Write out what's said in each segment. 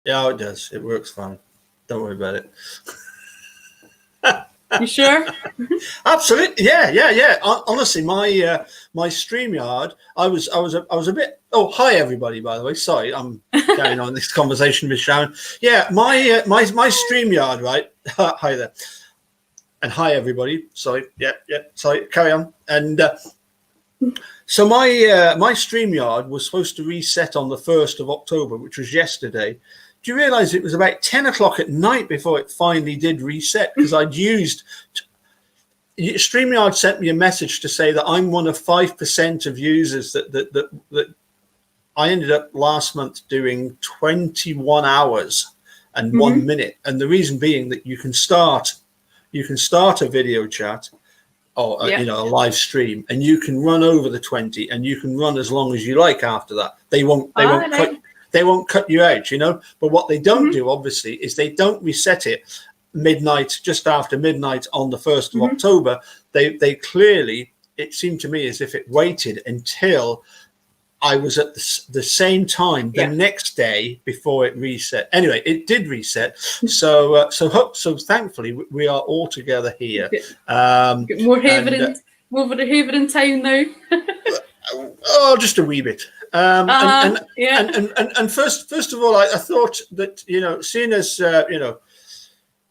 Yeah, it does. It works fine. Don't worry about it. You sure? Absolutely, yeah. Honestly, my StreamYard, I was a bit. Oh, hi everybody. By the way, sorry, I'm carrying on this conversation with Sharon. Yeah, my StreamYard, right? Hi there, and hi everybody. Sorry, yeah. Sorry, carry on. And so my StreamYard was supposed to reset on the 1st of October, which was yesterday. Do you realise it was about 10 o'clock at night before it finally did reset? Because I'd used. StreamYard sent me a message to say that I'm one of 5% of users that I ended up last month doing 21 hours and 1 minute. And the reason being that you can start a video chat or a live stream, and you can run over the 20, and you can run as long as you like after that. They won't cut you out, But what they don't do, obviously, is they don't reset it midnight, just after midnight on the 1st of October. They clearly, it seemed to me as if it waited until I was at the same time the next day before it reset. Anyway, it did reset. So thankfully we are all together here. More Haver in town now. Just a wee bit. And first of all, I thought that, seeing as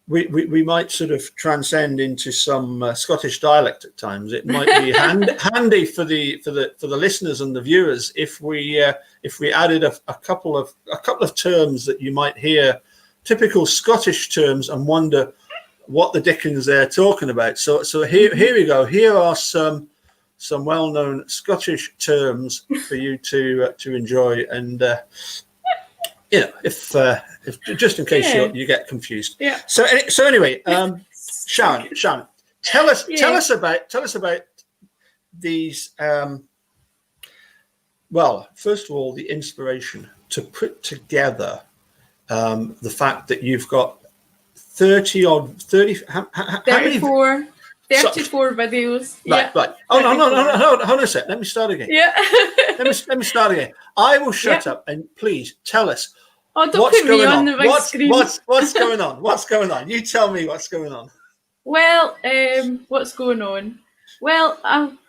we might sort of transcend into some Scottish dialect at times, it might be handy for the listeners and the viewers if we added a couple of terms that you might hear, typical Scottish terms, and wonder what the dickens they're talking about. So here we go. Here are some well-known Scottish terms for you to enjoy, and if just in case you get confused. Yeah. So anyway, Sharon, tell us about these. Well, first of all, the inspiration to put together the fact that you've got 34 videos. Right. Oh, no. Hold on a sec. Let me start again. Yeah. let me start again. I will shut up, and please tell us. Oh, don't put me on the big screen. What's going on? What's going on? You tell me what's going on. Well, what's going on? Well, I'm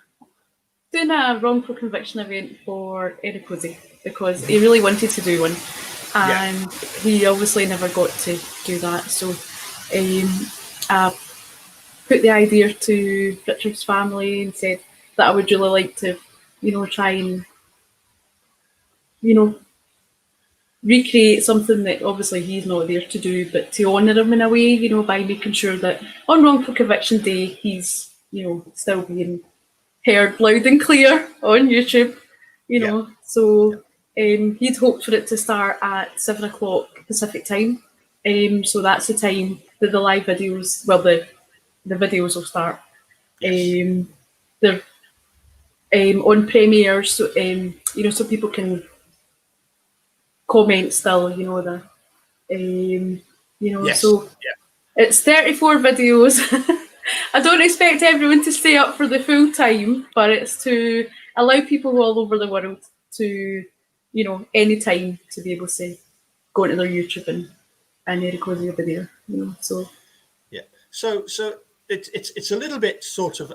doing a wrongful conviction event for Erekose because he really wanted to do one, and he obviously never got to do that. So I put the idea to Richard's family and said that I would really like to, try and, recreate something that obviously he's not there to do, but to honour him in a way, by making sure that on Wrongful Conviction Day he's, still being heard loud and clear on YouTube, So he'd hoped for it to start at 7 o'clock Pacific time. So that's the time that the live videos, the videos will start. Yes. They're on premieres, so so people can comment still, It's 34 videos. I don't expect everyone to stay up for the full time, but it's to allow people all over the world to, any time to be able to go into their YouTube and Erekose will be there, so. Yeah. So it's a little bit sort of,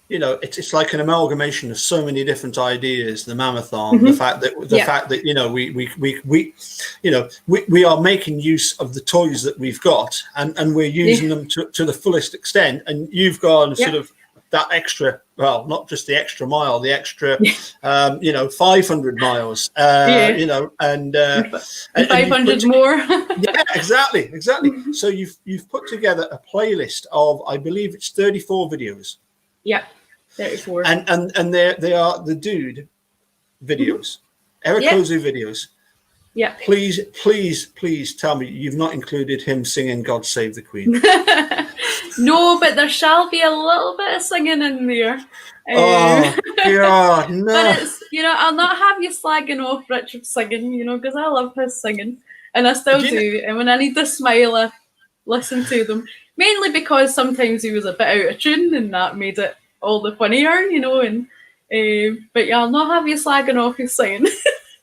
it's like an amalgamation of so many different ideas. The mammothon, the fact that we are making use of the toys that we've got, and we're using them to the fullest extent. And you've gone sort of that extra, well, not just the extra mile, the extra, 500 miles, and 500 more. Yeah, exactly. So you've put together a playlist of, I believe it's 34 videos. Yeah, 34. And they are the dude videos, Erekose videos. Yeah. Please tell me you've not included him singing "God Save the Queen." No, but there shall be a little bit of singing in there. Oh God, no! But it's I'll not have you slagging off Richard singing, because I love his singing, and I still do. And when I need to smile, I listen to them. Mainly because sometimes he was a bit out of tune, and that made it all the funnier, And but I'll not have you slagging off his singing.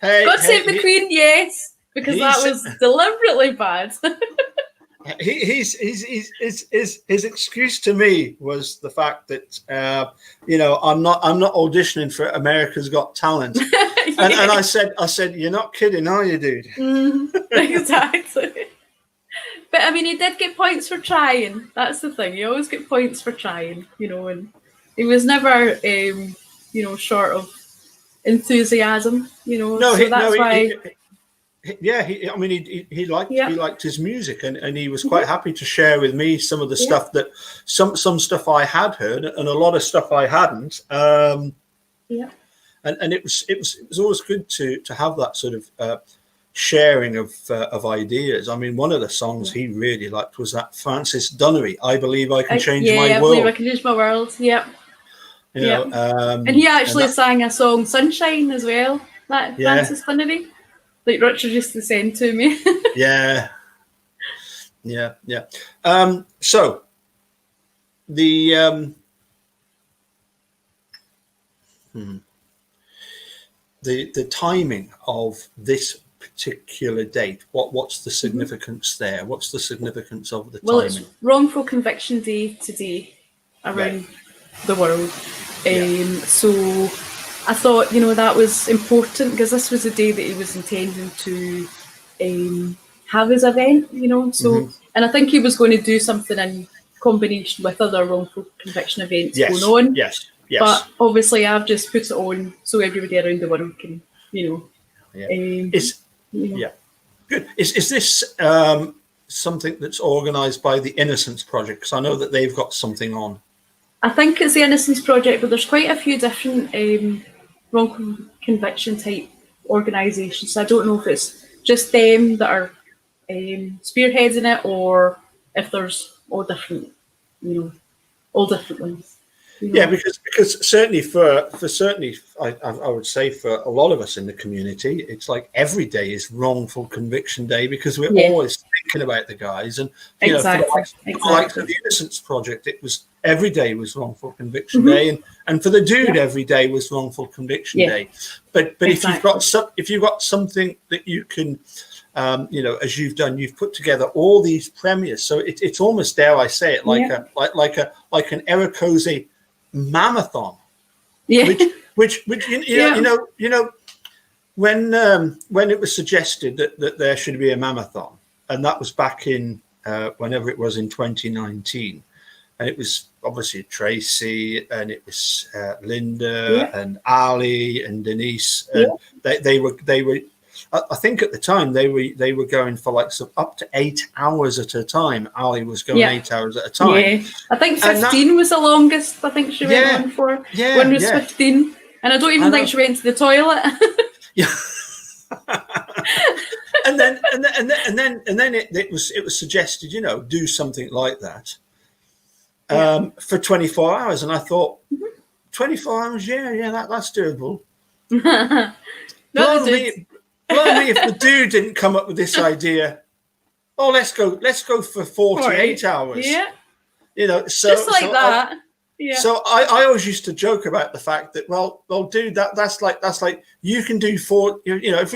God Save the Queen, yes. because that was deliberately bad. His excuse to me was the fact that I'm not auditioning for America's Got Talent, and I said you're not kidding, are you, dude? Exactly. But I mean, he did get points for trying. That's the thing. You always get points for trying, and he was never short of enthusiasm, No, so that's why. He liked his music, and he was quite happy to share with me some of the stuff that some stuff I had heard and a lot of stuff I hadn't. And it was always good to have that sort of sharing of ideas. I mean, one of the songs he really liked was that Francis Dunnery, "I Believe I Can Change My World." I believe I can change my world. Yep. And he actually sang a song, "Sunshine," as well. That Francis Dunnery. Like Richard used to send to me. So the timing of this particular date, what's the significance there? What's the significance of the timing? Well, it's Wrongful Conviction Day today around the world. So I thought, that was important because this was the day that he was intending to have his event, So, and I think he was going to do something in combination with other wrongful conviction events going on. Yes. But obviously, I've just put it on so everybody around the world can, Good. Is this something that's organised by the Innocence Project? Because I know that they've got something on. I think it's the Innocence Project, but there's quite a few different wrongful conviction type organisations. So I don't know if it's just them that are spearheading it, or if there's all different ones. Yeah, because certainly I would say for a lot of us in the community, it's like every day is Wrongful Conviction Day because we're always thinking about the guys, and exactly. Like the Innocence Project, it was every day was Wrongful Conviction Day, and for the dude, every day was Wrongful Conviction Day. But if you've got something that you can, as you've done, you've put together all these premieres, so it's almost, dare I say it, like an Erekose mammothon, which when it was suggested that there should be a mammothon, and that was back in whenever it was in 2019, and it was obviously Tracy, and it was Linda and Ali and Denise, and they were. I think at the time they were going for like up to 8 hours at a time. Ali was going 8 hours at a time. Yeah, I think 15 was the longest. I think she went on for. Yeah, one was 15, and I don't even think she went to the toilet. and then it was suggested, do something like that for 24 hours, and I thought 24 hours, that's doable. Blimey, if the dude didn't come up with this idea, let's go for 48 hours. Yeah. Just like that. So I always used to joke about the fact that, well, dude, that's like you can do if we're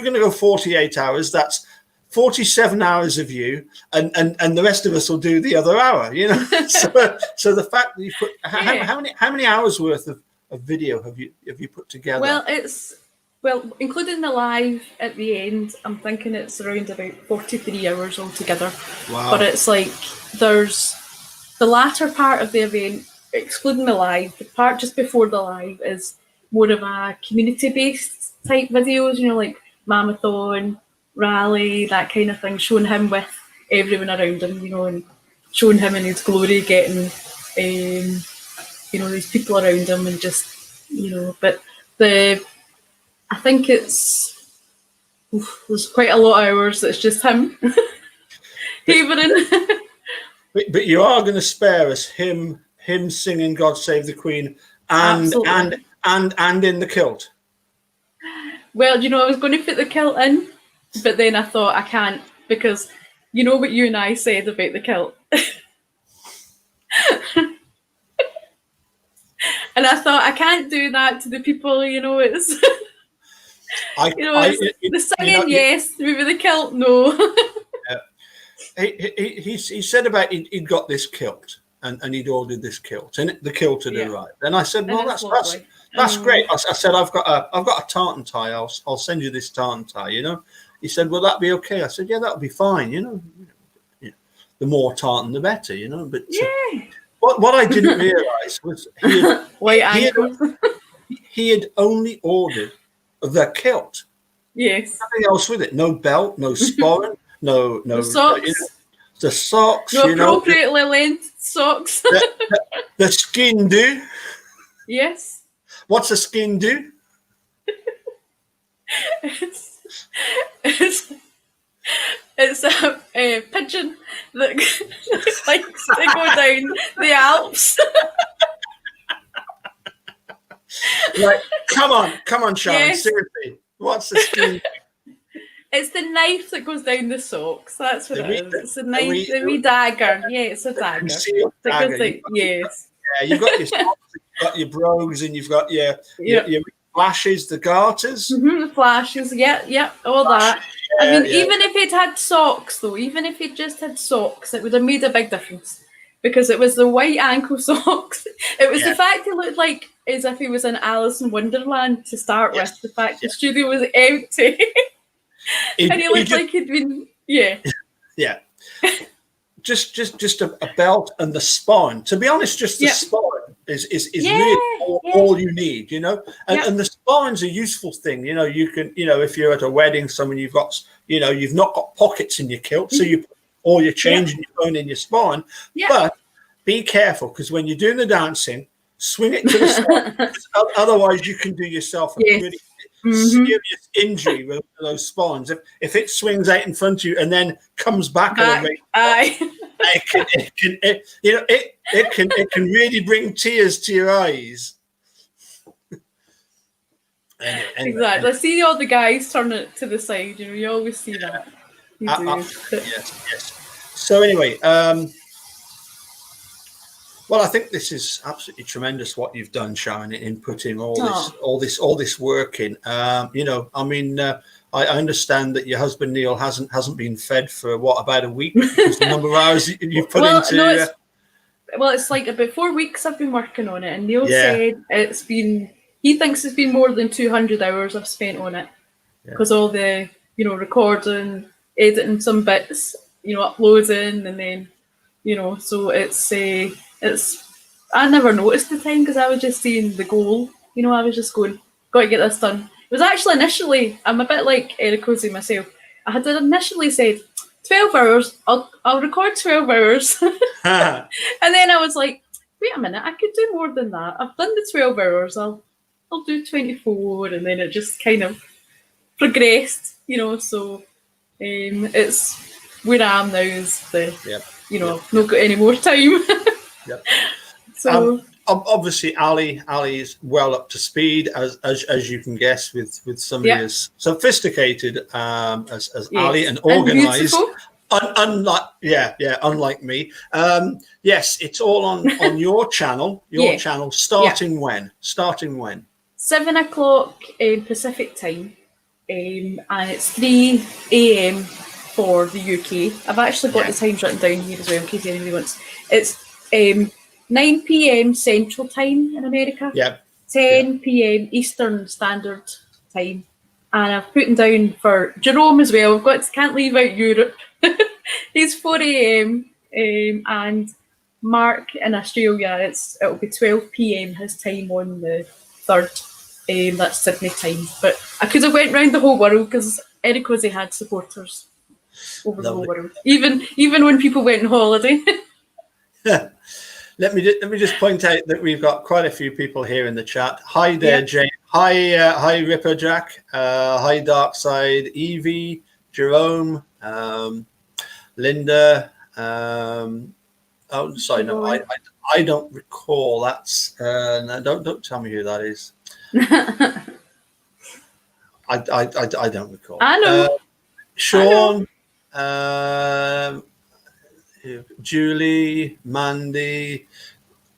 going to go 48 hours, that's 47 hours of you, and the rest of us will do the other hour. So the fact that you put how many hours worth of video have you put together? Well, including the live at the end, I'm thinking it's around about 43 hours altogether. Wow. But it's like there's the latter part of the event, excluding the live, the part just before the live is more of a community-based type videos, like Mammothon, Rally, that kind of thing, showing him with everyone around him, and showing him in his glory, getting, these people around him, and just, but I think there's quite a lot of hours that's just him. But you are going to spare us him singing "God Save the Queen" and in the kilt. Well, I was going to put the kilt in, but then I thought I can't, because you know what you and I said about the kilt. And I thought I can't do that to the people, it's The singing, yes. Maybe the kilt, no. He said about he'd got this kilt and he'd ordered this kilt and the kilt had arrived. And I said, well, that's great. I said, I've got a tartan tie. I'll send you this tartan tie. He said, will that be okay? I said, yeah, that'll be fine. The more tartan, the better. But what I didn't realise was he had only ordered the kilt. Yes. Nothing else with it. No belt, no sporran, no socks. The socks. No appropriately length socks. The skin do. Yes. What's a skin do? It's a pigeon that likes to go down the Alps. Like, come on, Sharon. Yes. Seriously, what's the skin? It's the knife that goes down the socks. That's what it is. It's a knife, the wee dagger. Yeah, it's a dagger. Yes. Yeah, you've got your socks, you've got your brogues, and you've got your flashes, the garters. The flashes, all that. Even if it had socks, though, even if it just had socks, it would have made a big difference. Because it was the white ankle socks. It was the fact it looked like as if he was in Alice in Wonderland to start with. The fact the studio was empty. And he looked like he'd been, Yeah. Just a belt and the spine. To be honest, just the spine is really all you need, And the spine's a useful thing. You can, if you're at a wedding, someone you've got, you've not got pockets in your kilt, so you put all your change and your phone in your spine. But be careful, because when you're doing the dancing, swing it to the side. Otherwise, you can do yourself a really serious injury with those spines. If it swings out in front of you and then comes back it can really bring tears to your eyes. Exactly. I see all the guys turn it to the side. You always see that. Yes. So anyway, well, I think this is absolutely tremendous what you've done, Sharon, in putting all this work in. I understand that your husband Neil hasn't been fed for about a week because the number of hours you've put into. No, it's like about 4 weeks I've been working on it, and Neil said he thinks it's been more than 200 hours I've spent on it because all the recording, editing some bits, uploading, and then so it's I never noticed the time because I was just seeing the goal. I was just going, got to get this done. It was actually initially, I'm a bit like Erekose myself. I had initially said 12 hours. I'll record 12 hours, and then I was like, wait a minute, I could do more than that. I've done the 12 hours. I'll do 24, and then it just kind of progressed. So it's where I am now is I've not got any more time. So obviously Ali is well up to speed as you can guess with somebody as sophisticated as Ali and organized, unlike me. Yes, it's all on your channel starting when 7:00 Pacific time, and it's 3 a.m. for the UK. I've actually got the times written down here as well in case anybody wants. It's 9 p.m. Central Time in America. 10 p.m. Eastern Standard Time. And I've put down for Jerome as well. Can't leave out Europe. He's 4 a.m. And Mark in Australia, it'll be 12 p.m. his time on the 3rd. That's Sydney time. But I could have went round the whole world because Erekose had supporters over the whole world. Even when people went on holiday. Let me just point out that we've got quite a few people here in the chat. Hi there, Jane. Hi, Ripper Jack. Hi, Darkside. Evie, Jerome, Linda. Sorry, no, I don't recall. That's no, don't tell me who that is. I don't recall. I know. Sean. Julie, Mandy,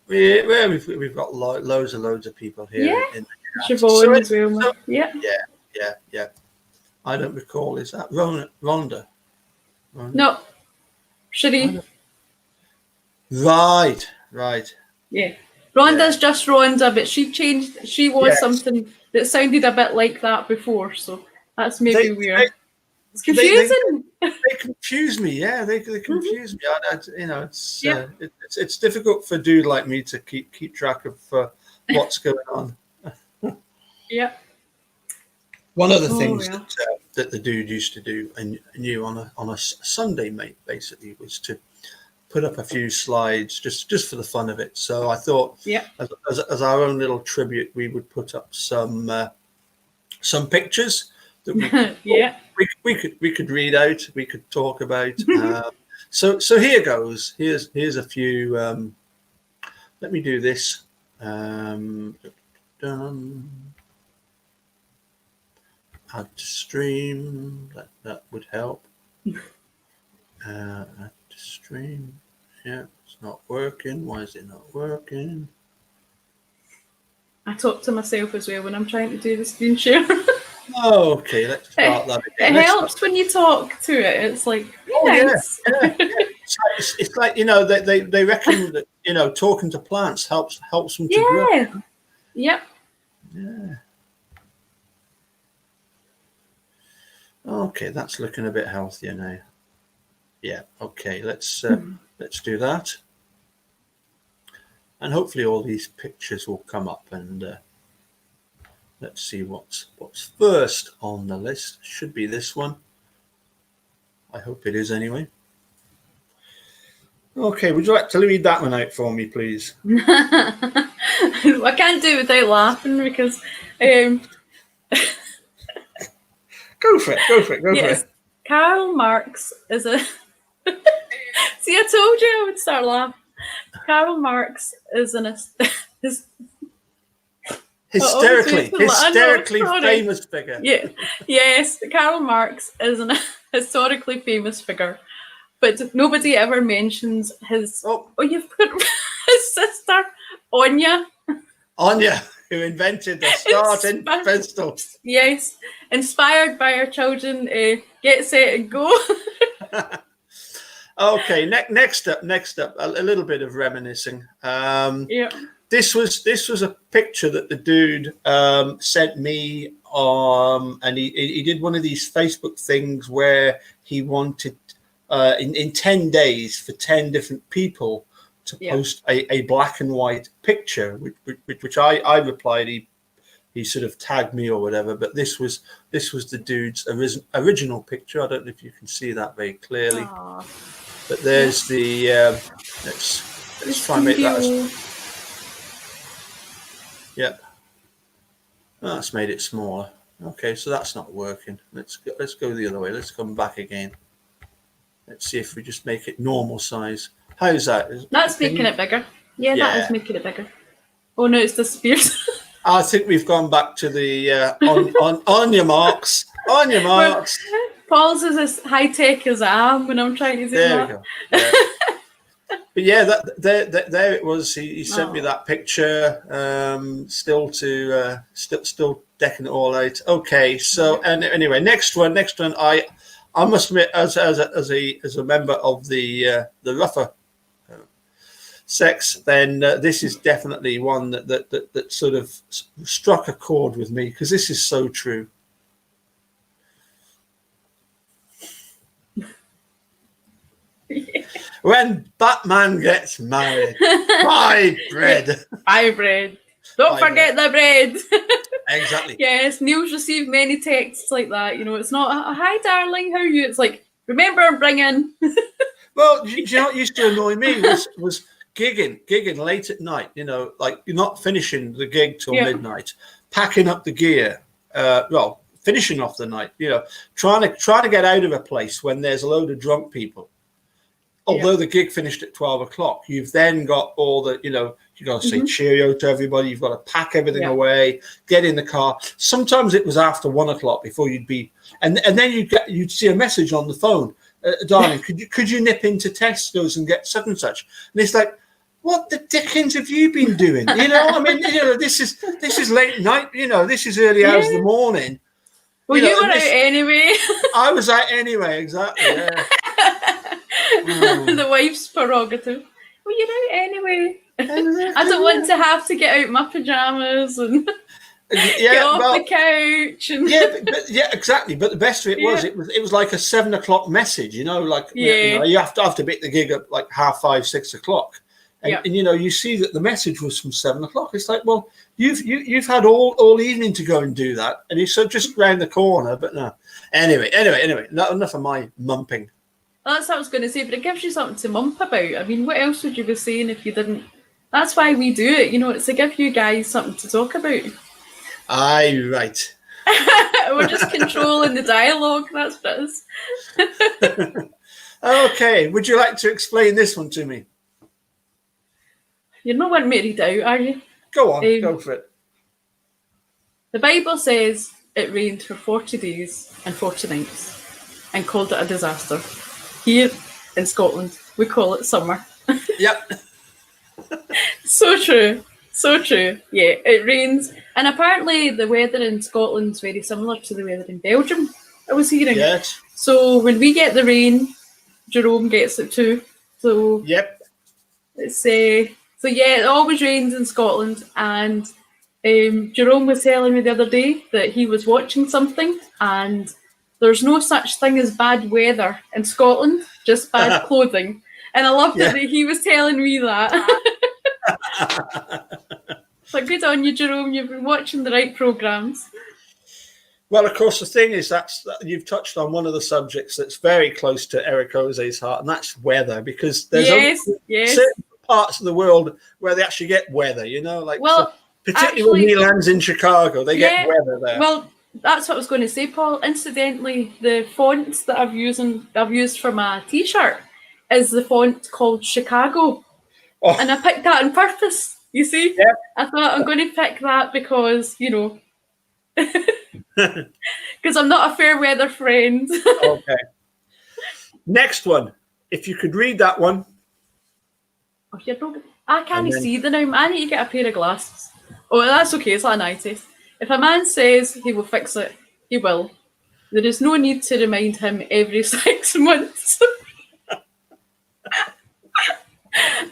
we've got loads of people here. Siobhan as well. Yeah. I don't recall. Is that Rhonda? No, Cherie. Right. Yeah. Rhonda's just Rhonda, but she changed. She was Yes. something that sounded a bit like that before, so that's maybe where it's They confusing. confuse me. Yeah, they confuse me. Yeah. It's difficult for a dude like me to keep track of what's going on. Yeah. One of the Oh, things well. that the dude used to do, and knew on a Sunday, mate, basically, was to put up a few slides just for the fun of it. So I thought, Yeah. as our own little tribute, we would put up some pictures that we could read out, we could talk about. So here goes. Here's a few. Let me do this. Add to stream. That would help. Add to stream. Yeah, it's not working. Why is it not working? I talk to myself as well when I'm trying to do the screen share. Okay, let's start that again. It helps when you talk to it. It's like, nice. Yeah. It's like, they reckon that talking to plants helps them to grow. Yep. Yeah. Okay, that's looking a bit healthier now. Yeah. Okay, let's do that, and hopefully all these pictures will come up. And let's see what's first on the list. Should be this one. I hope it is anyway. Okay, would you like to read that one out for me, please? I can't do it without laughing because Go for it. Karl Marx is a see, I told you I would start laughing. Karl Marx is hysterically famous figure. Yeah. Yes, Karl Marx is an historically famous figure, but nobody ever mentions his. Oh, you've put his sister Anya. Anya, who invented the starting pistol. Yes, inspired by her children. Get set and go. Okay, next up, a little bit of reminiscing. This was a picture that the dude sent me, and he did one of these Facebook things where he wanted in 10 days for 10 different people to post a black and white picture, which I replied. He sort of tagged me or whatever, but this was the dude's original picture. I don't know if you can see that very clearly. Aww. But there's the let's try and make that. Yep. Oh, that's made it smaller. Okay, so that's not working. Let's go the other way. Let's come back again. Let's see if we just make it normal size. How's that? That's making it bigger. Yeah, that is making it bigger. Oh no, it's disappeared. I think we've gone back to the on your marks. On your marks. Paul's is as high tech as I am when I'm trying to do that. There we go. Yeah. But yeah, there it was. He sent me that picture. Still decking it all out. Okay, so and anyway, next one. I must admit, as a member of the rougher sex, then this is definitely one that sort of struck a chord with me, because this is so true. When Batman gets married, buy bread. Buy bread. Don't forget the bread. Exactly. Yes, Neil's received many texts like that. It's not, hi, darling, how are you? It's like, remember, I'm bringing. Well, do you know what used to annoy me was gigging late at night, like you're not finishing the gig till midnight, packing up the gear, finishing off the night, trying to get out of a place when there's a load of drunk people. Although the gig finished at 12 o'clock, you've then got all the, you got to say cheerio to everybody. You've got to pack everything away, get in the car. Sometimes it was after 1 o'clock before you'd be, and then you'd see a message on the phone, darling, could you nip into Tesco's and get such and such? And it's like, what the dickens have you been doing? I mean, this is late night. This is early hours of the morning. Well, you were out anyway. I was out anyway, exactly. Yeah. The wife's prerogative. Well, you're out anyway. I don't want to have to get out my pajamas and get off the couch. And yeah, exactly. But the best of it was, it was like a 7 o'clock message. Like you have to be at the gig at like 5:30, 6 o'clock. And you see that the message was from 7 o'clock. It's like, well, you've had all evening to go and do that, and you're just round the corner. But no, anyway, not enough of my mumping. Well, that's what I was going to say, but it gives you something to mump about. I mean, what else would you be saying if you didn't? That's why we do it. It's to give you guys something to talk about. Aye, right. We're just controlling the dialogue. That's what it is. Okay, would you like to explain this one to me? You're not wanting me to read it out, are you? Go on, go for it. The Bible says it rained for 40 days and 40 nights and called it a disaster. Here in Scotland, we call it summer. Yep. So true. So true. Yeah, it rains. And apparently the weather in Scotland's very similar to the weather in Belgium, I was hearing. Yes. So when we get the rain, Jerome gets it too. So yep. It always rains in Scotland. And Jerome was telling me the other day that he was watching something and there's no such thing as bad weather in Scotland, just bad clothing. And I loved it that he was telling me that. But good on you, Jerome. You've been watching the right programmes. Well, of course, the thing is that you've touched on one of the subjects that's very close to Erekose's heart, and that's weather, because there's only certain parts of the world where they actually get weather, particularly when he lands in Chicago, they get weather there. Well, that's what I was going to say, Paul. Incidentally, the font that I've used for my T-shirt is the font called Chicago. Oh. And I picked that on purpose, you see? Yeah. I thought I'm going to pick that because, because I'm not a fair weather friend. Okay. Next one. If you could read that one. Oh, I can't see the now. I need to get a pair of glasses. Oh, that's okay. It's like an eye test. If a man says he will fix it, he will. There is no need to remind him every 6 months.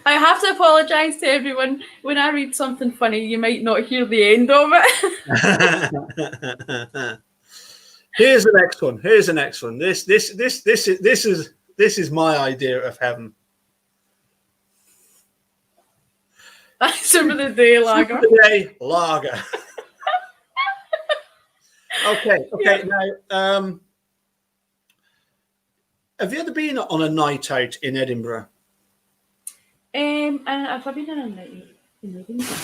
I have to apologise to everyone. When I read something funny, you might not hear the end of it. Here's the next one. This is my idea of heaven. Some of the day lager. Lager. Okay. Now, have you ever been on a night out in Edinburgh? And have I been on a night in Edinburgh?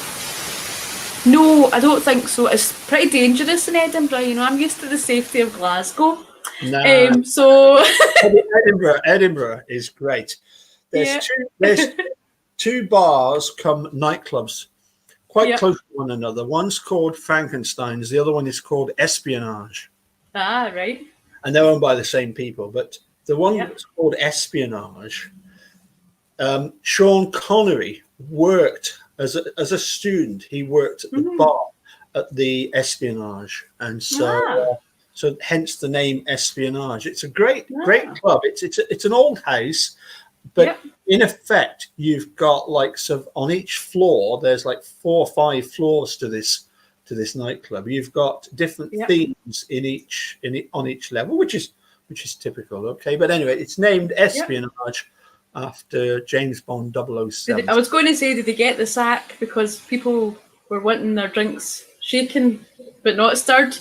No, I don't think so. It's pretty dangerous in Edinburgh. I'm used to the safety of Glasgow. No. So Edinburgh is great. There's two bars come nightclubs quite close to one another. One's called Frankenstein's, the other one is called Espionage. Ah, right. And they're owned by the same people. But the one that's called Espionage, Sean Connery worked as a student. He worked at the bar at the Espionage, and so hence the name Espionage. It's a great club. It's an old house, but in effect, you've got on each floor. There's 4 or 5 floors to this nightclub. You've got different themes on each level, which is typical. Okay, but anyway, it's named Espionage. After James Bond 007. I was going to say, did they get the sack because people were wanting their drinks shaken but not stirred?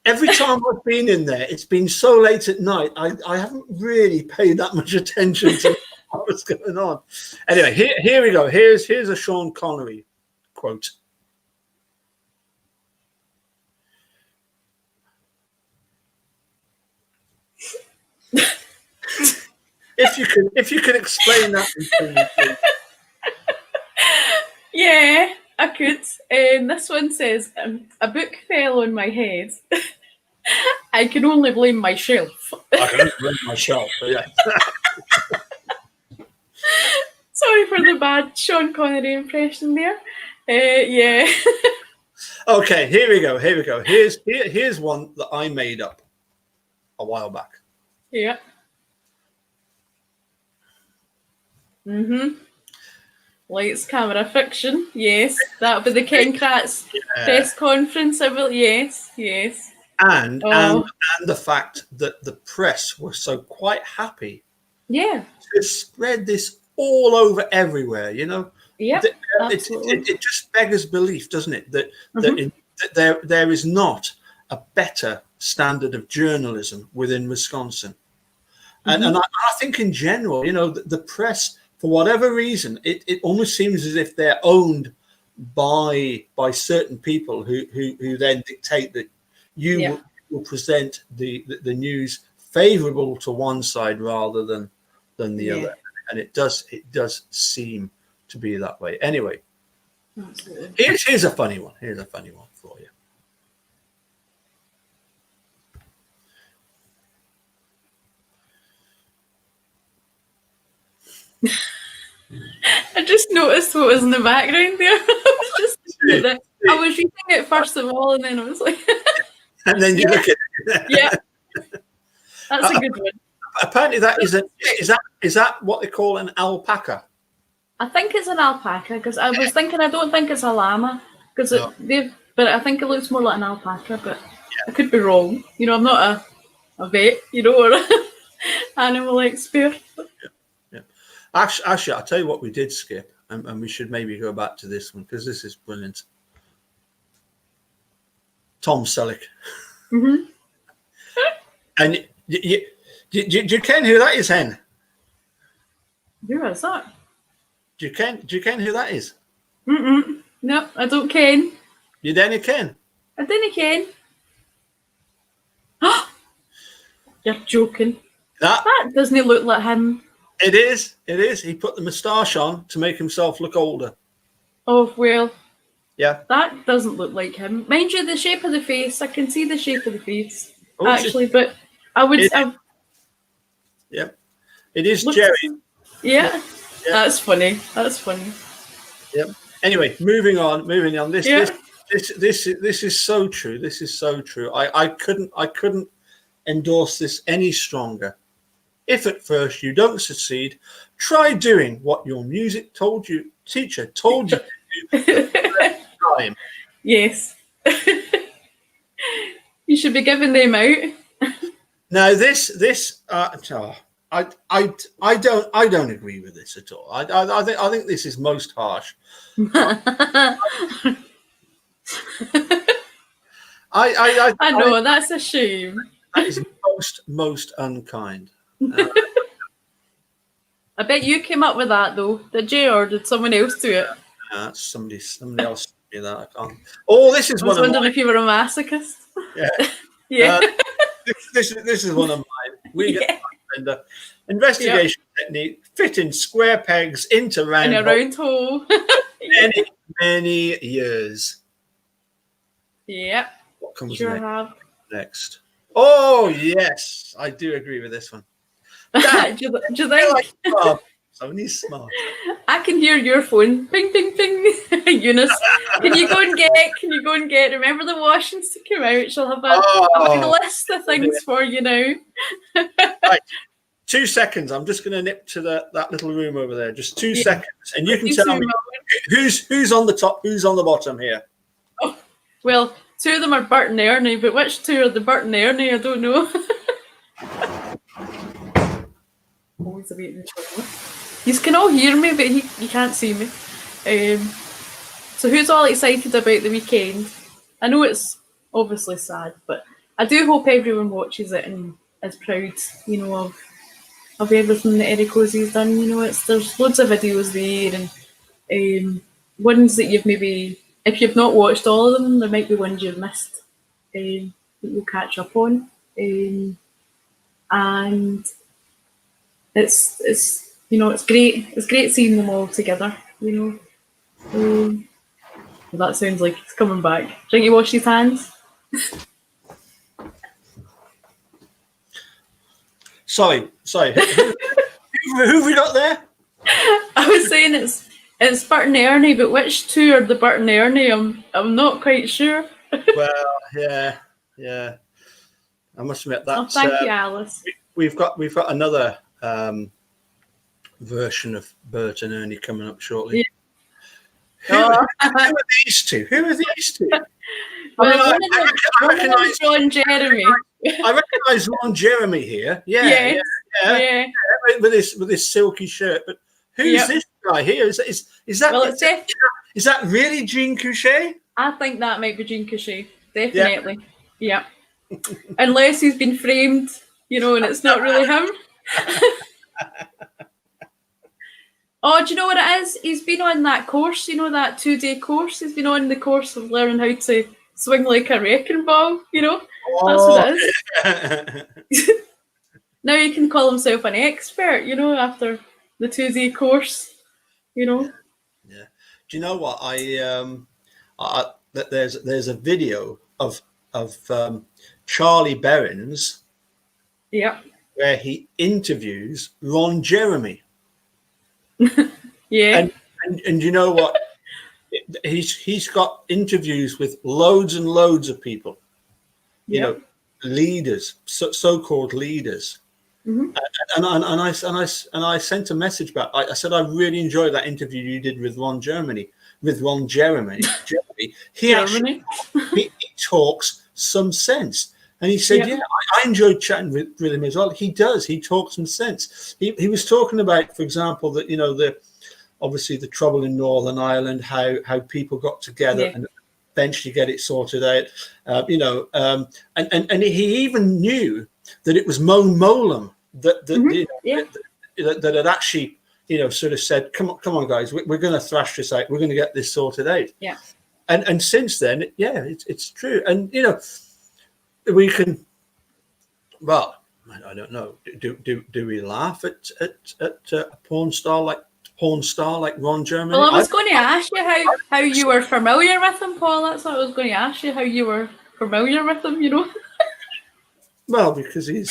Every time I've been in there, it's been so late at night. I haven't really paid that much attention to what was going on. Anyway, here we go. Here's a Sean Connery quote. If you could explain that to me, please. Yeah, I could. This one says, a book fell on my head. I can only blame myself. I can only blame myself. Yeah. Sorry for the bad Sean Connery impression there. Yeah. Okay, here we go. Here's one that I made up a while back. Yeah. Lights, camera, fiction. Yes, that would be the Ken Kratz press conference. I will. Yes. And the fact that the press were so quite happy. Yeah. To spread this all over everywhere, you know. Yeah. Absolutely. It just beggars belief, doesn't it? That there is not a better standard of journalism within Wisconsin. And I think in general, you know, the press, for whatever reason, it almost seems as if they're owned by certain people who then dictate that you will present the news favorable to one side rather than the other. And it does seem to be that way. Anyway, here's a funny one. Here's a funny one for you. I just noticed what was in the background there. I was reading it first of all, and then I was like, and then you look at it. Yeah, that's a good one. Apparently, is that what they call an alpaca? I think it's an alpaca because I was thinking I don't think it's a llama because but I think it looks more like an alpaca. But I could be wrong. You know, I'm not a vet, you know, or an animal expert. Actually, I'll tell you what we did skip, and we should maybe go back to this one because this is brilliant. Tom Selleck. And you ken who that is, Hen? Who is that? Do you ken who that is? No, I don't ken. You don't ken? I didn't ken. You're joking. That doesn't look like him. It is. He put the moustache on to make himself look older. Oh, well. Yeah. That doesn't look like him. Mind you, the shape of the face, I can see the shape of the face, actually, but I would... Yeah. It is Jerry. Yeah. That's funny. Yep. Anyway, moving on. This is so true. This is so true. I couldn't endorse this any stronger. If at first you don't succeed, try doing what your music teacher told you to do. Time. Yes. You should be giving them out. Now I don't agree with this at all. I think this is most harsh. I know, that's a shame. That is most unkind. I bet you came up with that though. Did you, or did someone else do it? Somebody else did that. I can't. Oh, this is I was wondering if you were a masochist. Yeah. Yeah. This is one of mine. We get investigation technique, fitting square pegs into round in a round hole. many years. Yeah. What comes next? Oh yes, I do agree with this one. Do you think? Somebody smart. I can hear your phone. Ping, ping, ping. Eunice, can you go and get? Remember the washings to come out? She'll have a big list of things for you now. Right. 2 seconds. I'm just going to nip to that little room over there. Just 2 seconds, and you can tell me who's on the top, who's on the bottom here. Oh, well, 2 of them are Bert and Ernie, but which 2 are the Bert and Ernie? I don't know. Always awaiting trouble. You can all hear me, but you can't see me. So who's all excited about the weekend? I know it's obviously sad, but I do hope everyone watches it and is proud, you know, of everything that Erekose's done. You know, there's loads of videos there, and ones that you've maybe, if you've not watched all of them, there might be ones you've missed that you'll catch up on. And it's you know, it's great. It's great seeing them all together. You know, that sounds like he's coming back. Do you think he washed his hands? Sorry. Who have we got there? I was saying it's Bert and Ernie, but which two are the Bert and Ernie? I'm not quite sure. Well, yeah. I must admit Oh, that thank you, Alice. we've got another version of Bert and Ernie coming up shortly. Yeah. Who are these two? Who are these two? Well, I one of them's Ron Jeremy. I recognise Ron Jeremy here. Yeah. With this silky shirt. But who's this guy here? Is that? Well, is that really Jean Couché? I think that might be Jean Couché. Definitely. Yeah. Unless he's been framed, and it's not really him. Oh, do you know what it is? He's been on that course, that 2-day course. He's been on the course of learning how to swing like a wrecking ball, That's what it is. Now he can call himself an expert, after the 2-day course, Yeah. Do you know what? There's a video of Charlie Berens. Yeah. Where he interviews Ron Jeremy. Yeah. And you know what? He's got interviews with loads and loads of people. Leaders, so-called leaders. Mm-hmm. And I sent a message back. I said I really enjoyed that interview you did with Ron Jeremy. He actually he talks some sense. And he said, I enjoyed chatting with him as well. He does. He talks some sense. He was talking about, for example, that obviously the trouble in Northern Ireland, how people got together and eventually get it sorted out. And he even knew that it was Moan Molam that had actually sort of said, come on guys, we're going to thrash this out. We're going to get this sorted out. Yeah. And since then, it's true. And we can, well, I don't know. Do we laugh at a porn star like Ron Jeremy? Well, I was going to ask you how you were familiar with him, Paul. That's what I was going to ask you, how you were familiar with him. Well, because he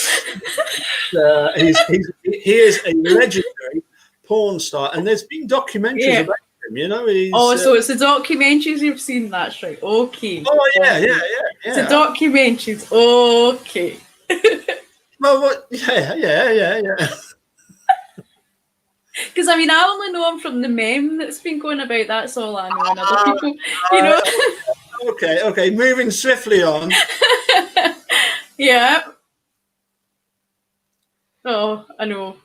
is a legendary porn star, and there's been documentaries about him. So it's the documentaries you've seen. That's right. Okay. Oh yeah. The documentaries. Okay. Well, what? Yeah. Because I only know him from the meme that's been going about. That's all I know. And other people, Okay. Moving swiftly on. Yeah. Oh, I know.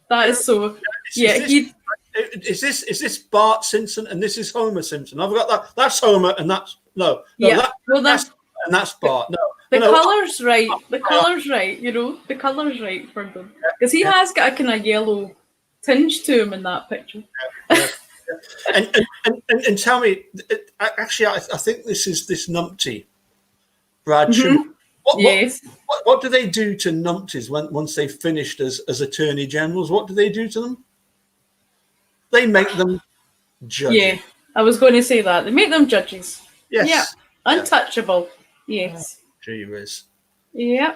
That is so. Is this Bart Simpson and this is Homer Simpson? I've got that. That's Homer and that's no. That's Bart. No. The colour's right. The colour's right. The colour's right for them because he has got a kind of yellow tinge to him in that picture. And tell me, actually, I think this numpty, Brad. Mm-hmm. What do they do to numpties once they've finished as attorney generals? What do they do to them? They make them judges. Yeah, I was going to say that. They make them judges. Yes. Yeah. Untouchable. Yes. Gee whiz. Yeah.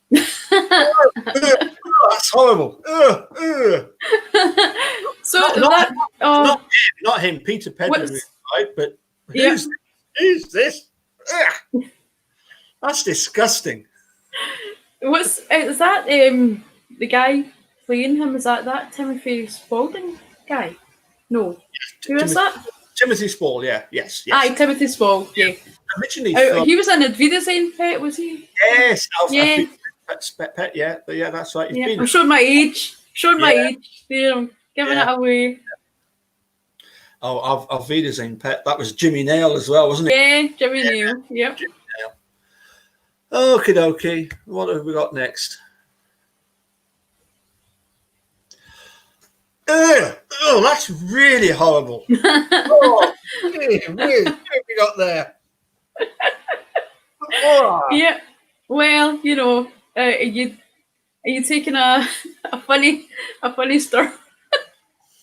That's horrible. So not him, Peter Pettigrew, right? But who's this? That's disgusting. Is that the guy playing him? Is that Timothy Spalding guy? No. Who is that? Timothy Spall, yes. Aye, Timothy Spall, yeah. Originally, he was in a Wiedersehen Pet, was he? Yes, Pet, yeah, that's right. I'm showing my age. There, I'm giving it away. Oh, Auf Wiedersehen, Pet. That was Jimmy Nail as well, wasn't it? Yeah, Jimmy Nail. Yep. Jimmy Nail. Okie dokie. What have we got next? Oh, that's really horrible. What have we got there? Oh. Yeah. Well, are you taking a funny story?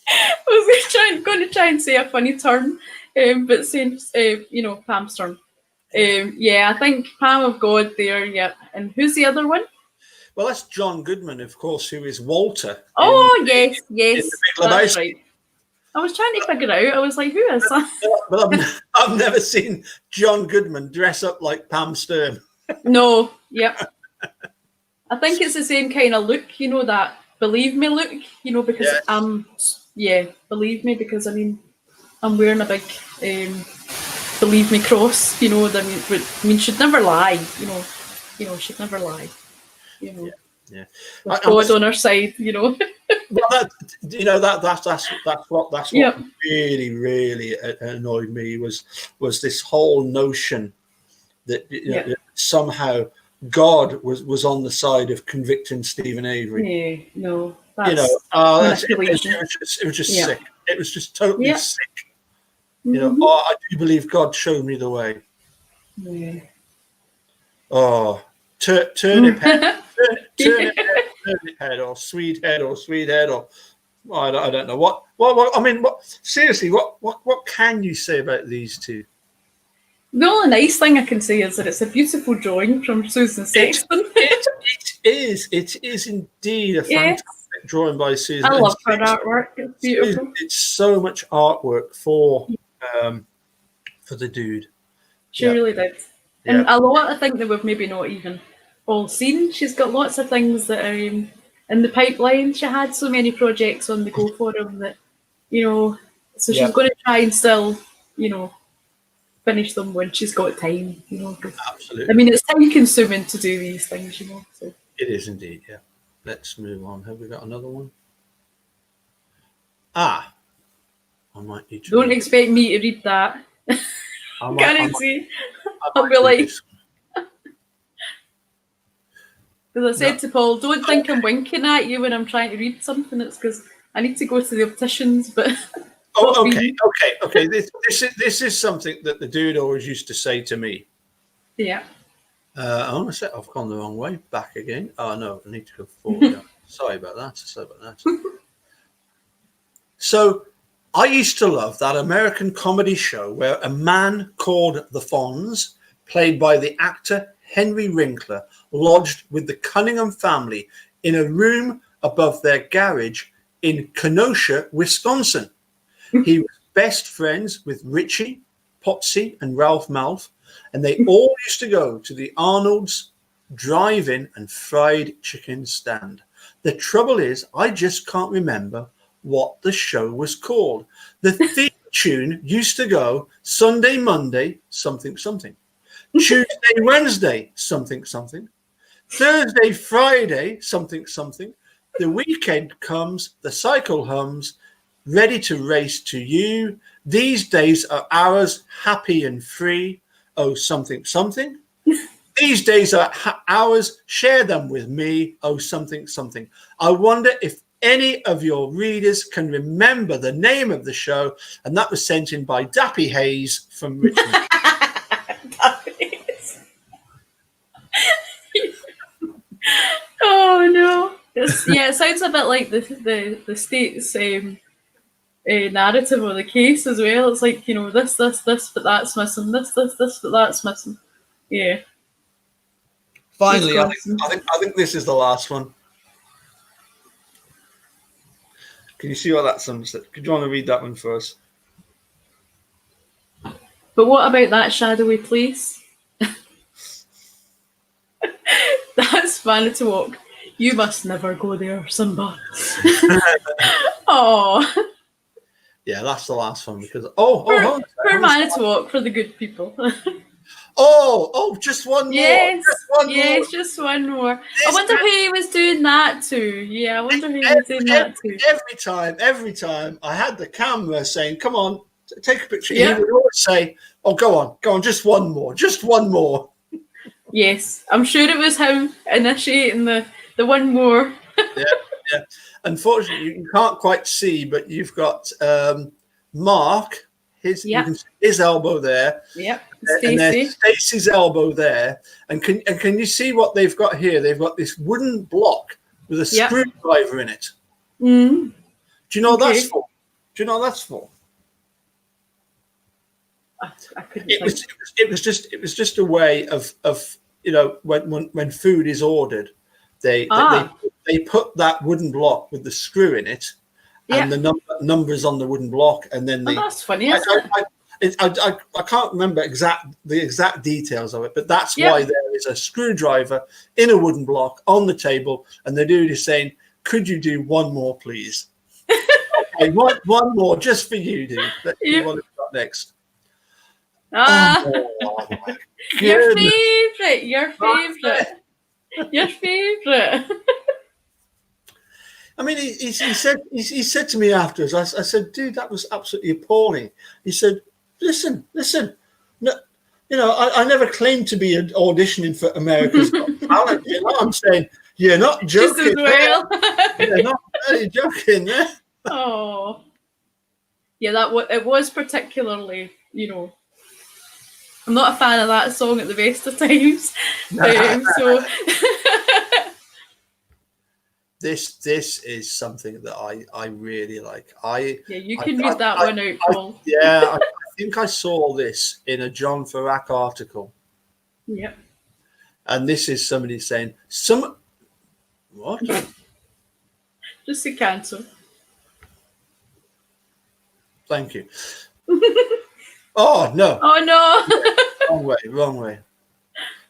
I was going to try and say a funny turn, but saying Pam's turn. I think Pam of God there. Yeah, and who's the other one? Well, that's John Goodman, of course, who is Walter. Oh, in yes, The Big that's Lebowski. right. I was trying to figure out. I was like, who is that? But I've never seen John Goodman dress up like Pam Stern. No, yep. I think it's the same kind of look, that believe me look, because Yes. believe me, because I mean, I'm wearing a big believe me cross, that mean, should never lie, should never lie, Yeah. with God on our side, Well, that's what Yep. really, really annoyed me was this whole notion that that somehow God was on the side of convicting Stephen Avery. Yeah, no, It that's manipulation. was just Yeah. sick. It was just totally Yeah. sick. Mhm. I do believe God showed me the way. Yeah. Oh, turnip head, turnip head, or sweet head, or I don't know what. I mean, seriously, what can you say about these two? The only nice thing I can say is that it's a beautiful drawing from Susan Sexton. It is indeed a Yes. fantastic drawing by Susan. I And love her artwork. It's beautiful. It's so much artwork for the dude. She really did. Yeah. And a lot, I think, that we've maybe not even all seen. She's got lots of things that are in the pipeline. She had so many projects on the go for them that, so she's going to try and still, finish them when she's got time, 'cause, Absolutely. I mean, it's time consuming to do these things, So. It is indeed, yeah. Let's move on. Have we got another one? I might need to. Don't expect me to read that. Can't see. I'll be like, because I said to Paul, don't think I'm winking at you when I'm trying to read something. It's because I need to go to the opticians, but. Oh, okay. This is something that the dude always used to say to me. Yeah. I want to say I've gone the wrong way. Back again. Oh no, I need to go forward. Sorry about that. So, I used to love that American comedy show where a man called the Fonz, played by the actor Henry Winkler, lodged with the Cunningham family in a room above their garage in Kenosha, Wisconsin. He was best friends with Richie, Potsy, and Ralph Malph, and they all used to go to the Arnold's drive-in and fried chicken stand. The trouble is, I just can't remember what the show was called. The theme tune used to go Sunday, Monday, something, something. Tuesday, Wednesday, something, something. Thursday, Friday, something, something. The weekend comes, the cycle hums, ready to race to you. These days are ours, happy and free. Oh, something, something. These days are ours, share them with me. Oh, something, something. I wonder if any of your readers can remember the name of the show, and that was sent in by Dappy Hayes from Richmond. Oh no! It sounds a bit like the state's narrative of the case as well. It's like this, but that's missing. This, but that's missing. Yeah. Finally, I think this is the last one. Can you see what that sums? Could you want to read that one for us? But what about that shadowy place? That's Manitowoc. You must never go there, Simba. Oh. Yeah, that's the last one because for Manitowoc, for the good people. Just one more. Yes, just one more. I wonder who he was doing that to. Yeah, I wonder who he was doing that to. Every time I had the camera saying, "Come on, take a picture," he would always say, "Oh, go on, just one more." Yes, I'm sure it was him initiating the one more. Yeah. Unfortunately, you can't quite see, but you've got Mark. You can see his elbow there. Yep. And there's Stacey's elbow there. And can you see what they've got here? They've got this wooden block with a screwdriver in it. Mm. Do you know what that's for? I couldn't. It was just a way of when food is ordered, they put that wooden block with the screw in it, and the numbers on the wooden block, and then that's funny, isn't it? I can't remember the exact details of it, but that's why there is a screwdriver in a wooden block on the table, and the dude is saying, "Could you do one more, please?" Okay, one more just for you, dude. Let's see what we've got next. Your favourite. I mean, he said to me afterwards. I said, "Dude, that was absolutely appalling." He said, "Listen. No, I never claimed to be auditioning for America's Got Talent. You know, I'm saying you're not joking. Just as well. You're not really joking there." Oh, yeah, it was particularly, I'm not a fan of that song at the best of times. So this is something that I really like. You can read that one out, Paul. I think I saw this in a John Farrack article. Yep. And this is somebody saying what? Just to cancel. Thank you. Oh no. Oh no. Wrong way.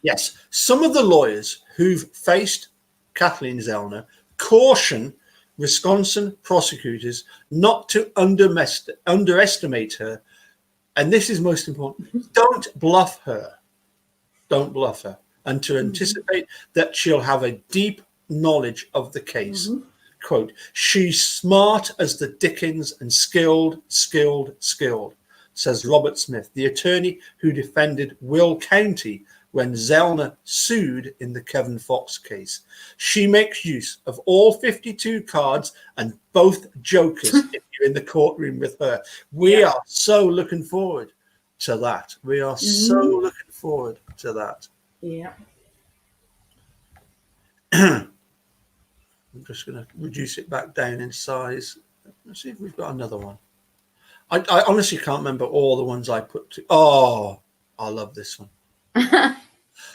Yes, some of the lawyers who've faced Kathleen Zellner caution Wisconsin prosecutors not to underestimate her, and this is most important. Don't bluff her, and to anticipate that she'll have a deep knowledge of the case. Quote, "She's smart as the dickens and skilled, says Robert Smith, the attorney who defended Will County when Zellner sued in the Kevin Fox case. She makes use of all 52 cards and both jokers if you're in the courtroom with her." We are so looking forward to that. Yeah. I'm just going to reduce it back down in size. Let's see if we've got another one. I honestly can't remember all the ones I put to. Oh, I love this one.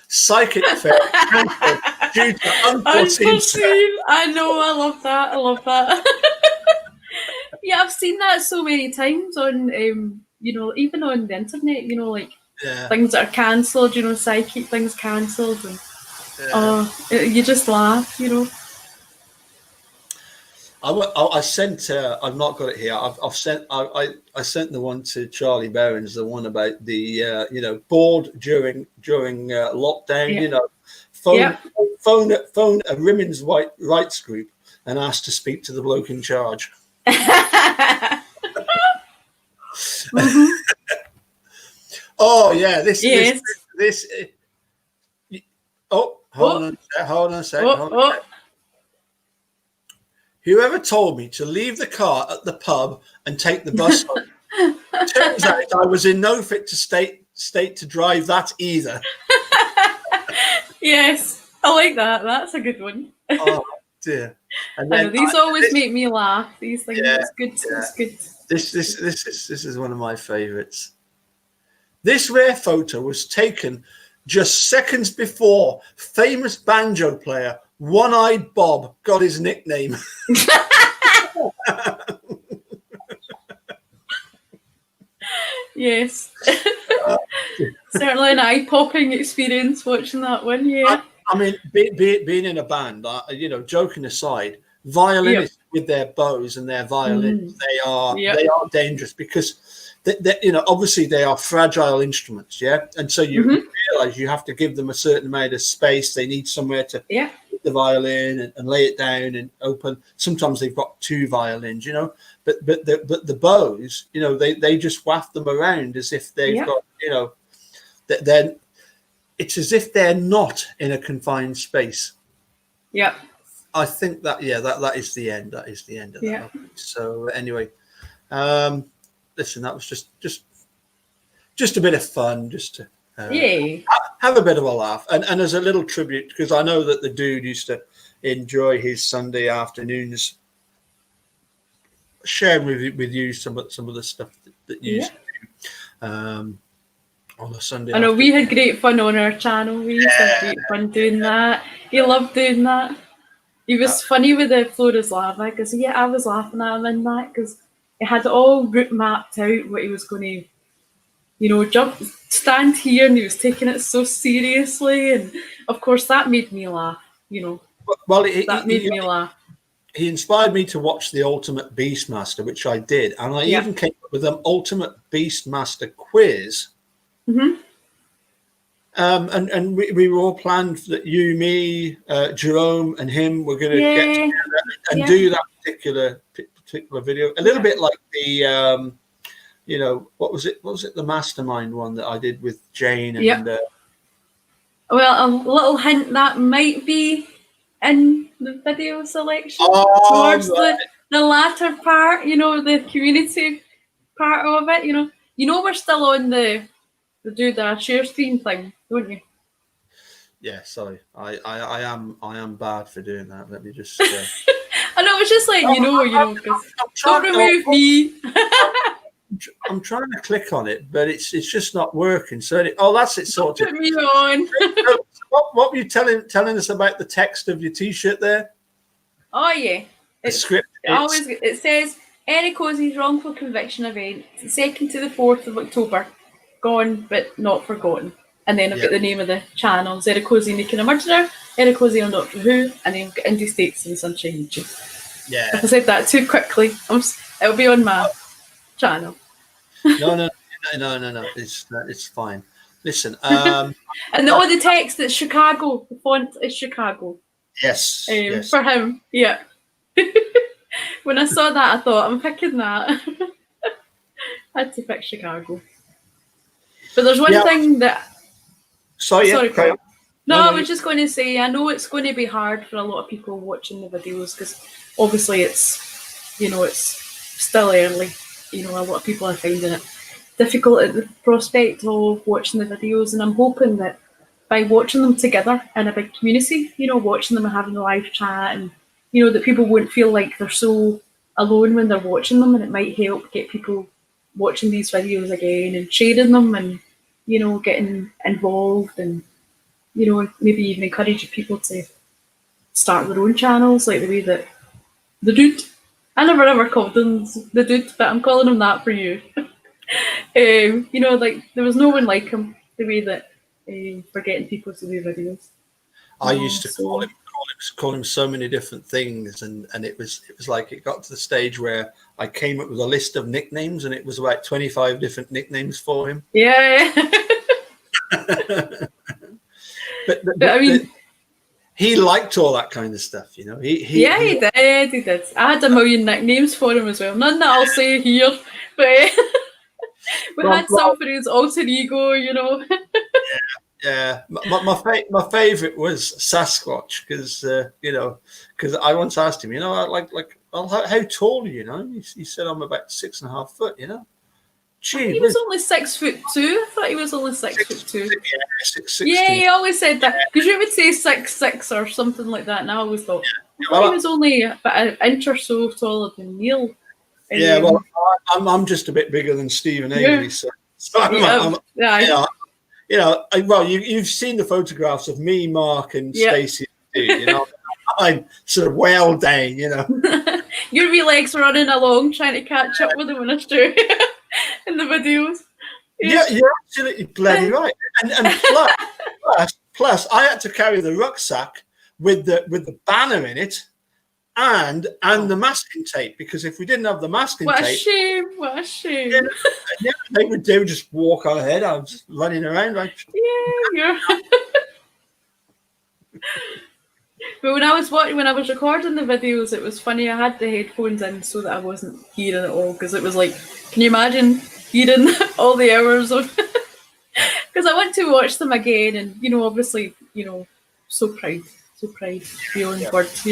Psychic fair cancelled due to unforeseen. I know, I love that. Yeah, I've seen that so many times on, even on the internet, things that are cancelled, psychic things cancelled. And, you just laugh, I sent. I've not got it here. I've sent. I sent the one to Charlie Berens, the one about the bored during lockdown. Phone a women's rights group and asked to speak to the bloke in charge. Oh yeah, this. Hold on a sec. Whoever told me to leave the car at the pub and take the bus home? Turns out I was in no fit to state to drive that either. Yes, I like that. That's a good one. Oh dear! And then, these always make me laugh. These things. Yeah, it's good. Yeah. It's good. This is one of my favourites. This rare photo was taken just seconds before famous banjo player One-Eyed Bob got his nickname. Yes. Certainly an eye-popping experience watching that one, yeah. I mean, being in a band, joking aside, violinists with their bows and their violins, they are dangerous because obviously they are fragile instruments, yeah, and so you realize you have to give them a certain amount of space. They need somewhere to put the violin and lay it down and open. Sometimes they've got two violins, but the bows, they just waft them around as if they've got, then it's as if they're not in a confined space. Yeah. I think that that is the end. That is the end of that. So anyway, listen, that was just a bit of fun, just to have a bit of a laugh, and as a little tribute, because I know that the dude used to enjoy his Sunday afternoons sharing with you some of the stuff that you used to do on a Sunday. I know we had great fun on our channel. We used to have great fun doing that. He loved doing that. He was funny with the Flora's Lava because I was laughing at him in that because he had it all route mapped out what he was going to, stand here, and he was taking it so seriously. And of course, that made me laugh. Well, that made me laugh. He inspired me to watch the Ultimate Beastmaster, which I did, and I even came up with an Ultimate Beastmaster quiz. Mm-hmm. And we were all planned that you, me, Jerome, and him were going to get together and do that particular video. A little bit like the, what was it? What was it? The Mastermind one that I did with Jane. And well, a little hint that might be in the video selection towards the latter part. The community part of it. We're still on the do the share screen thing, don't you? Yeah, sorry. I am bad for doing that. Let me just. I know, it's just like because don't remove me. I'm trying to click on it, but it's just not working. So that's it sorted. Put me on. What were you telling us about the text of your T-shirt there? Oh yeah, the script. It says Erekose's Wrongful Conviction Event, 2nd to the 4th of October. Gone but not forgotten. And then I've got the name of the channels: Erekose Making a Murderer, Erekose on Doctor Who, and then Indie States and Sunshine YouTube. Yeah. If I said that too quickly, it'll be on my channel. No. It's fine. Listen. And the text is Chicago. The font is Chicago. Yes. For him, yeah. When I saw that, I thought, I'm picking that. I had to pick Chicago. But there's one thing that... Sorry, No, I was just going to say, I know it's going to be hard for a lot of people watching the videos because obviously it's still early. A lot of people are finding it difficult at the prospect of watching the videos, and I'm hoping that by watching them together in a big community, watching them and having a live chat, and that people won't feel like they're so alone when they're watching them, and it might help get people watching these videos again and sharing them and getting involved and maybe even encourage people to start their own channels like the way that the dude, I never ever called him the dude, but I'm calling him that for you. Like there was no one like him, the way that for getting people to do videos. I used to call him so many different things, and it was like it got to the stage where I came up with a list of nicknames, and it was about 25 different nicknames for him. Yeah. but I mean, he liked all that kind of stuff, He did. I had a million nicknames for him as well. None that I'll say here, but we had some for his alter ego, Yeah, my favorite was Sasquatch because I once asked him, how tall are you? He said I'm about 6.5 foot, Gee, he was only 6'2". I thought he was only 6'2". Yeah, 6'2". Yeah, he always said that because you would say 6'6" or something like that, and I always thought he was only about an inch or so taller than Neil. Yeah, well, I'm just a bit bigger than Stephen Avery, so you've seen the photographs of me, Mark, and Stacey. I'm sort of well down, Your wee legs running along trying to catch up with him in Australia in the videos. Yeah, you're absolutely bloody right. And plus, I had to carry the rucksack with the banner in it and the masking tape, because if we didn't have the masking tape, what a shame. Yeah, they would just walk on ahead. I was running around like you're But when I was recording the videos, it was funny. I had the headphones in so that I wasn't hearing it all, because it was like, can you imagine hearing all the hours of? Because I want to watch them again, and obviously, so proud beyond words,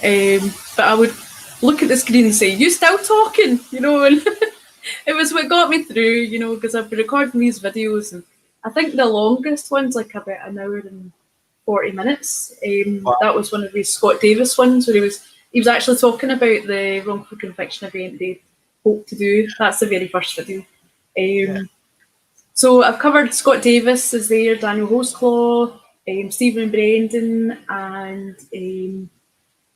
and but I would look at the screen and say, "You still talking?" and it was what got me through, because I've been recording these videos, and I think the longest one's like about an hour and 40 minutes. That was one of the Scott Davis ones where he was actually talking about the wrongful conviction event they hope to do. That's the very first video. So I've covered Scott Davis is there, Daniel Hoseclaw, Stephen Brendan, and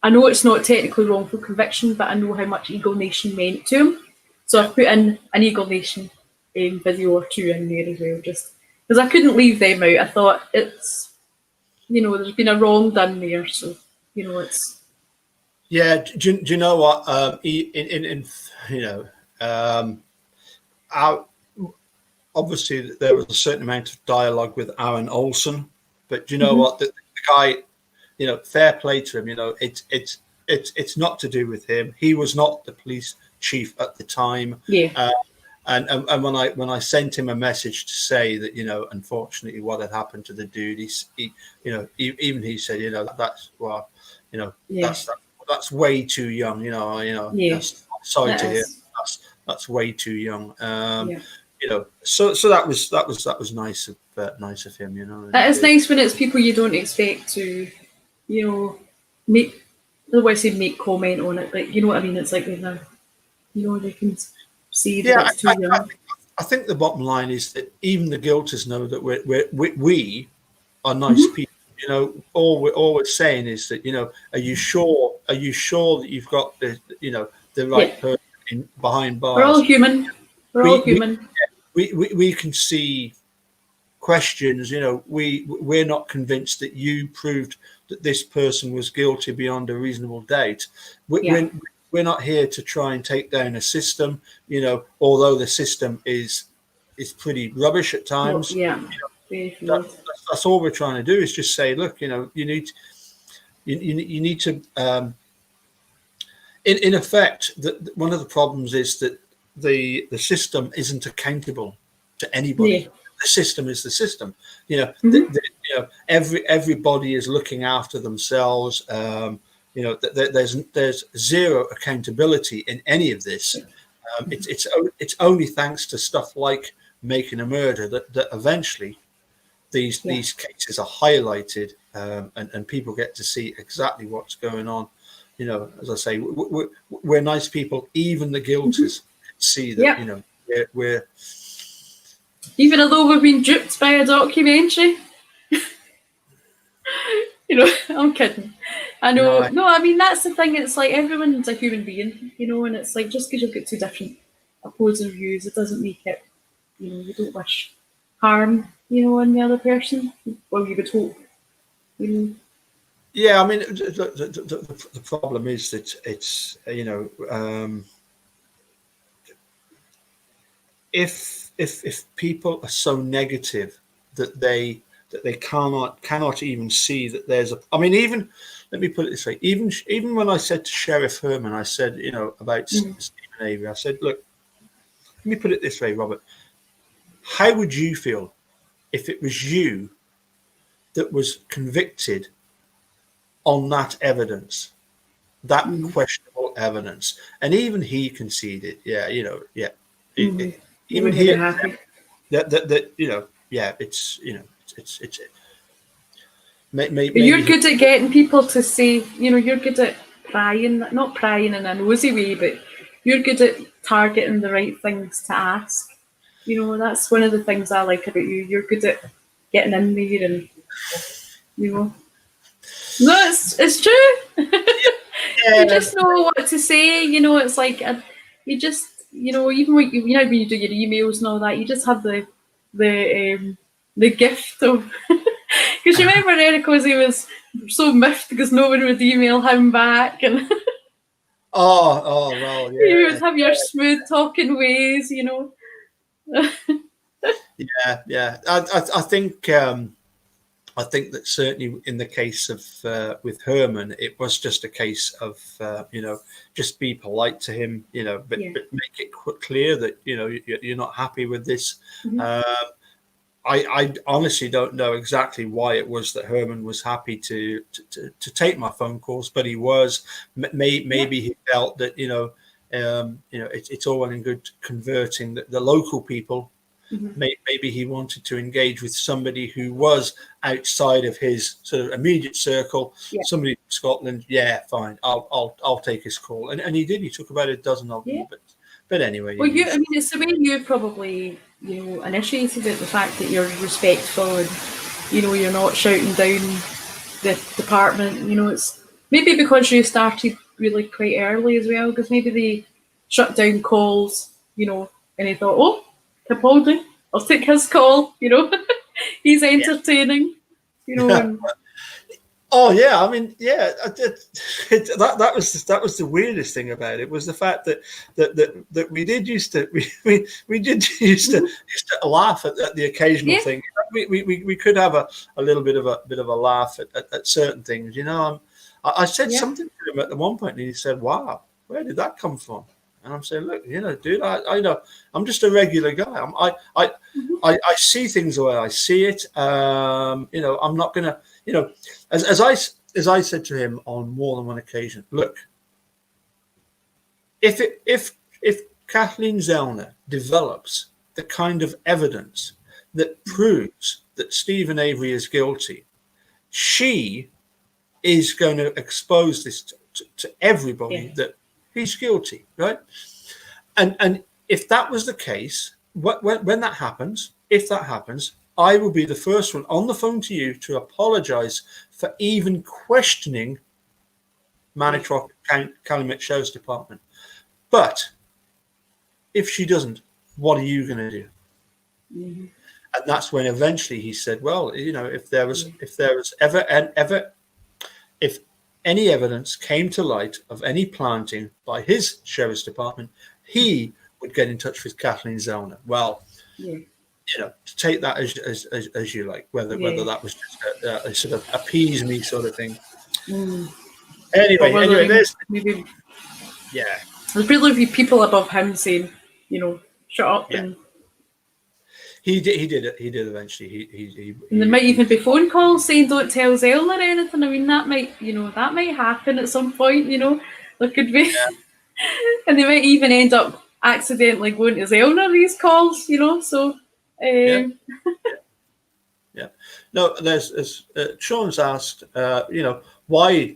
I know it's not technically wrongful conviction, but I know how much Eagle Nation meant to him. So I've put in an Eagle Nation video or two in there as well, just because I couldn't leave them out. I thought it's, there's been a wrong done there, so it's. Yeah, do you know what? Obviously there was a certain amount of dialogue with Aaron Olson, but do you know what? The guy, fair play to him. It's not to do with him. He was not the police chief at the time. Yeah. And when I sent him a message to say that unfortunately what had happened to the dude, he even he said that's way too young. Yeah. Sorry to hear. That's way too young. So that was nice of him. That is nice when it's people you don't expect to, make. Otherwise, they make comment on it. Like, you know what I mean? It's like they can see that it's too young. I think the bottom line is that even the guilters know that we are nice people. All we're saying is that are you sure that you've got the right person behind bars? We're all human. We're all human. We can see questions. We're not convinced that you proved that this person was guilty beyond a reasonable doubt. We're not here to try and take down a system, although the system is pretty rubbish at times. That's all we're trying to do is just say, look, you need to in effect, one of the problems is that the system isn't accountable to anybody. The system is the system. Everybody is looking after themselves. There's zero accountability in any of this. It's only thanks to stuff like Making a Murder that eventually these cases are highlighted and people get to see exactly what's going on. As I say, we're nice people. Even the guilters see that. We're even although we've been duped by a documentary. I'm kidding. I know. No, I mean, that's the thing. It's like everyone's a human being, and it's like just because you've got two different opposing views, it doesn't make it, you don't wish harm, on the other person. Well, you would hope, Yeah, I mean, the problem is that it's, if people are so negative that they cannot even see that there's a. I mean, even let me put it this way. Even when I said to Sheriff Herman, I said, about Stephen Avery, I said, look, let me put it this way, Robert. How would you feel if it was you that was convicted on that evidence, that questionable evidence? And even he conceded, even he that it's you're good at getting people to say, you're good at prying, not prying in a nosy way, but you're good at targeting the right things to ask. That's one of the things I like about you. You're good at getting in there and, no, it's true. You just know what to say. It's like you just, even when when you do your emails and all that, you just have the gift of. Because you remember Erekose was so miffed because no one would email him back, and well, yeah. You would have your smooth talking ways, Yeah. I think that certainly in the case of with Herman, it was just a case of just be polite to him, but make it clear that you're not happy with this. I honestly don't know exactly why it was that Herman was happy to take my phone calls, but he was. Maybe he felt that it's all well and good converting the local people. Maybe he wanted to engage with somebody who was outside of his sort of immediate circle. Somebody from Scotland. Yeah, fine. I'll take his call, and he did. He took about a dozen of them. But anyway. Well, it's the way you probably initiated it, the fact that you're respectful and, you're not shouting down the department. It's maybe because you started really quite early as well, because maybe they shut down calls, and they thought, oh, Capaldi, I'll take his call, he's entertaining, and Oh yeah, I mean, yeah, that was the weirdest thing about it, was the fact that we did used to used to laugh at the occasional thing. We could have a little bit of a laugh at certain things. I said something to him at one point, and he said, "Wow, where did that come from?" And I'm saying, "Look, dude, I know I'm just a regular guy. I see things the way I see it. I'm not gonna." As I said to him on more than one occasion, look, if Kathleen Zellner develops the kind of evidence that proves that Stephen Avery is guilty, she is going to expose this to everybody that he's guilty, right? And if that was the case, when that happens, if that happens, I will be the first one on the phone to you to apologise for even questioning Manitowoc Calumet Sheriff's Department. But if she doesn't, what are you going to do? Mm-hmm. And that's when eventually he said, "Well, if there was ever if any evidence came to light of any planting by his sheriff's department, he would get in touch with Kathleen Zellner." Well. Yeah. To take that as you like, whether that was just a sort of appease me sort of thing. Anyway, there's there's probably people above him saying, shut up. Yeah. And he did it. He did eventually. He and there might even be phone calls saying, "Don't tell Zellner anything." I mean, that might happen at some point. There could be, and they might even end up accidentally going to Zellner these calls. So. Yeah. No, there's Sean's asked, why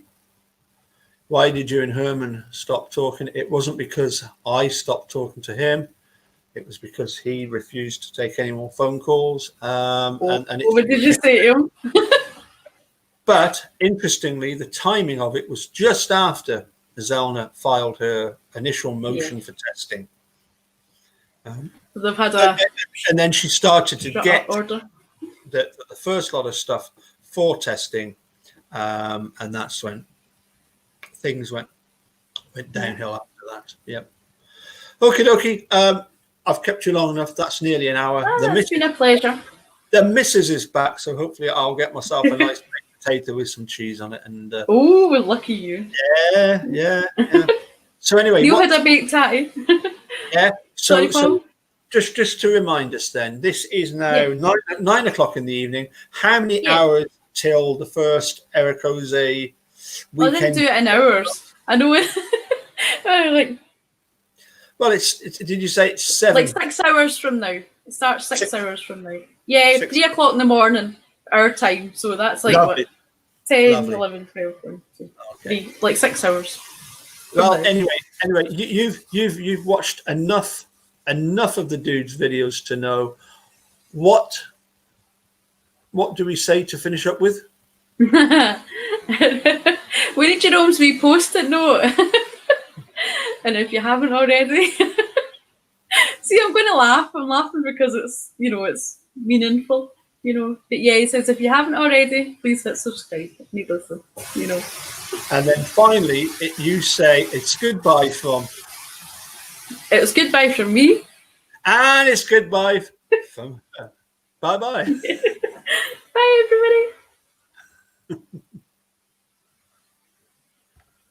did you and Herman stop talking? It wasn't because I stopped talking to him. It was because he refused to take any more phone calls. What did you say to him? But interestingly, the timing of it was just after Zellner filed her initial motion for testing. They've had and then she started to get order. The first lot of stuff for testing, and that's when things went downhill after that. Yep. Okie dokie. I've kept you long enough. That's nearly an hour. It's been a pleasure. The missus is back, so hopefully I'll get myself a nice baked potato with some cheese on it. And oh, we're lucky you. Yeah. So anyway, you had a baked tatty. Yeah. So just to remind us then, this is now 9 o'clock in the evening. How many hours till the first Erekose weekend? Well, I didn't do it in hours. I know it. Well, it's did you say it's 7? Like 6 hours from now. It starts 6 hours from now. Yeah, 3 o'clock in the morning, our time. So that's like what, 10, 11, 12, 12, okay. Like 6 hours. Well, anyway, you've watched enough of the dude's videos to know what do we say to finish up with? When did you always repost it? No. And if you haven't already, see, I'm going to laugh. I'm laughing because it's meaningful, But yeah, he says, if you haven't already, please hit subscribe. Needlessly, And then finally, you say it's goodbye from. It was goodbye from me. And it's goodbye from her. Bye-bye. Bye, everybody.